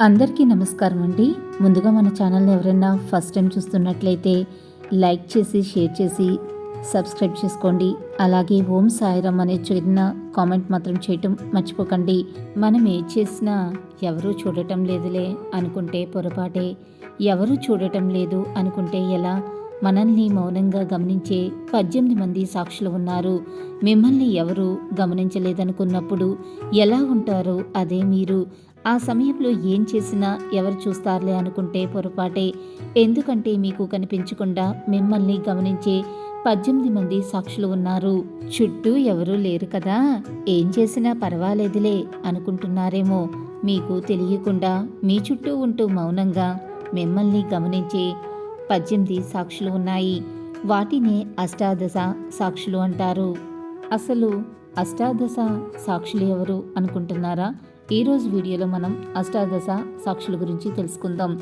అందరికీ నమస్కారం అండి. ముందుగా మన ఛానల్ని ఎవరైనా ఫస్ట్ టైం చూస్తున్నట్లయితే లైక్ చేసి షేర్ చేసి సబ్స్క్రైబ్ చేసుకోండి. అలాగే ఓం సాయిరామ్ అనే చిన్న కామెంట్ మాత్రం చేయటం మర్చిపోకండి. మనం ఏ చేసినా ఎవరూ చూడటం లేదులే అనుకుంటే పొరపాటే. ఎవరూ చూడటం లేదు అనుకుంటే ఎలా? మనల్ని మౌనంగా గమనించే 18 మంది సాక్షులు ఉన్నారు. మిమ్మల్ని ఎవరూ గమనించలేదనుకున్నప్పుడు ఎలా ఉంటారో అదే మీరు. ఆ సమయంలో ఏం చేసినా ఎవరు చూస్తారులే అనుకుంటే పొరపాటే. ఎందుకంటే మీకు కనిపించకుండా మిమ్మల్ని గమనించే 18 మంది సాక్షులు ఉన్నారు. చుట్టూ ఎవరూ లేరు కదా, ఏం చేసినా పర్వాలేదులే అనుకుంటున్నారేమో. మీకు తెలియకుండా మీ చుట్టూ ఉంటూ మౌనంగా మిమ్మల్ని గమనించే 18 సాక్షులు ఉన్నాయి. వాటినే అష్టాదశ సాక్షులు అంటారు. అసలు అష్టాదశ సాక్షులు ఎవరు అనుకుంటున్నారా? ఈరోజు వీడియోలో మనం అష్టాదశ సాక్షుల గురించి తెలుసుకుందాం.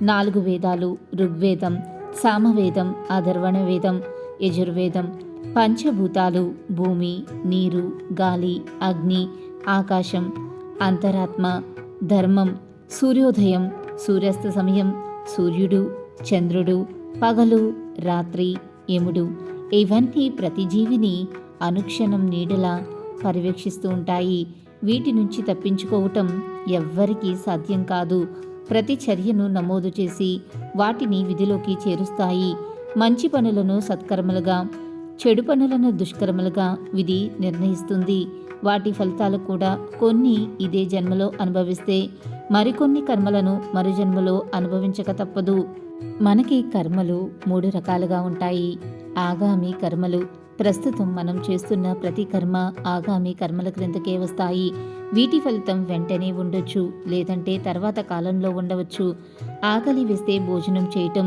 4 వేదాలు, ఋగ్వేదం, సామవేదం, అథర్వణ వేదం, యజుర్వేదం, పంచభూతాలు, భూమి, నీరు, గాలి, అగ్ని, ఆకాశం, అంతరాత్మ, ధర్మం, సూర్యోదయం, సూర్యాస్త సమయం, సూర్యుడు, చంద్రుడు, పగలు, రాత్రి, యముడు, ఇవన్నీ ప్రతి జీవిని అనుక్షణం నీడలా పర్యవేక్షిస్తూ ఉంటాయి. వీటి నుంచి తప్పించుకోవటం ఎవ్వరికీ సాధ్యం కాదు. ప్రతి చర్యను నమోదు చేసి వాటిని విధిలోకి చేరుస్తాయి. మంచి పనులను సత్కర్మలుగా, చెడు పనులను దుష్కర్మలుగా విధి నిర్ణయిస్తుంది. వాటి ఫలితాలు కూడా కొన్ని ఇదే జన్మలో అనుభవిస్తే మరికొన్ని కర్మలను మరు జన్మలో అనుభవించక తప్పదు. మనకి కర్మలు 3 రకాలుగా ఉంటాయి. ఆగామి కర్మలు. ప్రస్తుతం మనం చేస్తున్న ప్రతి కర్మ ఆగామి కర్మల క్రిందకే వస్తాయి. వీటి ఫలితం వెంటనే ఉండొచ్చు, లేదంటే తర్వాత కాలంలో ఉండవచ్చు. ఆకలి వేస్తే భోజనం చేయటం,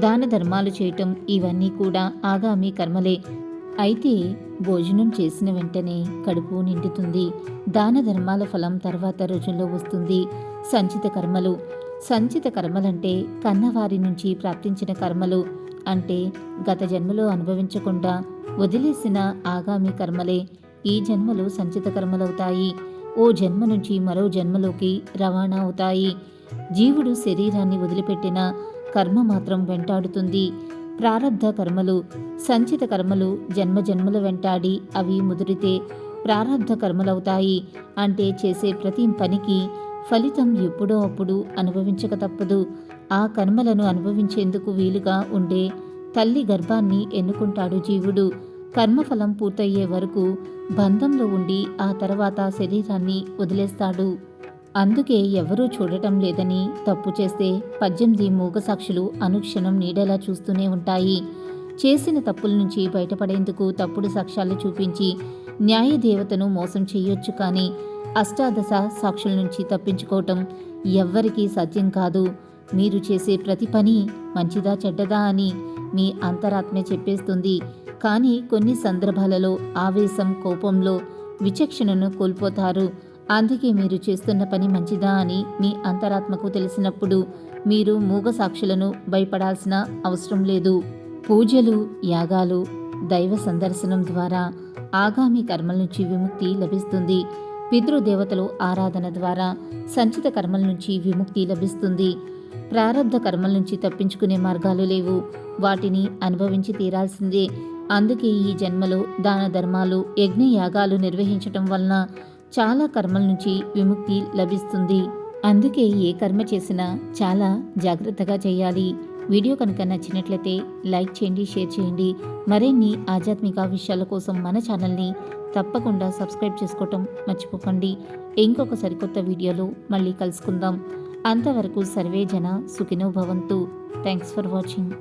దాన ధర్మాలు చేయటం, ఇవన్నీ కూడా ఆగామి కర్మలే. అయితే భోజనం చేసిన వెంటనే కడుపు నిండుతుంది. దాన ధర్మాల ఫలం తర్వాత రోజుల్లో వస్తుంది. సంచిత కర్మలు. సంచిత కర్మలంటే కన్నవారి నుంచి ప్రాప్తించిన కర్మలు. అంటే గత జన్మలో అనుభవించకుండా వదిలేసిన ఆగామి కర్మలే ఈ జన్మలో సంచిత కర్మలవుతాయి. ఓ జన్మ నుంచి మరో జన్మలోకి రవాణా అవుతాయి. జీవుడు శరీరాన్ని వదిలిపెట్టిన కర్మ మాత్రం వెంటాడుతుంది. ప్రారబ్ధ కర్మలు. సంచిత కర్మలు జన్మ జన్మల వెంటాడి అవి ముదిరితే ప్రారబ్ధ కర్మలవుతాయి. అంటే చేసే ప్రతి పనికి ఫలితం ఎప్పుడో అప్పుడు అనుభవించక తప్పదు. ఆ కర్మలను అనుభవించేందుకు వీలుగా ఉండే తల్లి గర్భాన్ని ఎన్నుకుంటాడు జీవుడు. కర్మఫలం పూర్తయ్యే వరకు బంధంలో ఉండి ఆ తర్వాత శరీరాన్ని వదిలేస్తాడు. అందుకే ఎవరూ చూడటం లేదని తప్పు చేస్తే 18 మూగసాక్షులు అనుక్షణం నీడలా చూస్తూనే ఉంటాయి. చేసిన తప్పుల నుంచి బయటపడేందుకు తప్పుడు సాక్ష్యాలు చూపించి న్యాయదేవతను మోసం చేయొచ్చు, కానీ అష్టాదశ సాక్షుల నుంచి తప్పించుకోవటం ఎవ్వరికీ సాధ్యం కాదు. మీరు చేసే ప్రతి పని మంచిదా చెడ్డదా అని మీ అంతరాత్మే చెప్పేస్తుంది. కానీ కొన్ని సందర్భాలలో ఆవేశం, కోపంలో విచక్షణను కోల్పోతారు. అందుకే మీరు చేస్తున్న పని మంచిదా అని మీ అంతరాత్మకు తెలిసినప్పుడు మీరు మూగ సాక్షులను భయపడాల్సిన అవసరం లేదు. పూజలు, యాగాలు, దైవ సందర్శనం ద్వారా ఆగామి కర్మల నుంచి విముక్తి లభిస్తుంది. పితృదేవతలు ఆరాధన ద్వారా సంచిత కర్మల నుంచి విముక్తి లభిస్తుంది. ప్రారబ్ధ కర్మల నుంచి తప్పించుకునే మార్గాలు లేవు. వాటిని అనుభవించి తీరాల్సిందే. అందుకే ఈ జన్మలో దాన ధర్మాలు, యజ్ఞ యాగాలు నిర్వహించటం వలన చాలా కర్మల నుంచి విముక్తి లభిస్తుంది. అందుకే ఏ కర్మ చేసినా చాలా జాగ్రత్తగా చేయాలి. వీడియో కనుక నచ్చినట్లయితే లైక్ చేయండి, షేర్ చేయండి. మరిన్ని ఆధ్యాత్మిక విషయాల కోసం మన ఛానల్ని తప్పకుండా సబ్స్క్రైబ్ చేసుకోవటం మర్చిపోకండి. ఇంకొక సరికొత్త వీడియోలో మళ్ళీ కలుసుకుందాం. అంతవరకు సర్వే జన సుఖినో భవంతు. Thanks for watching.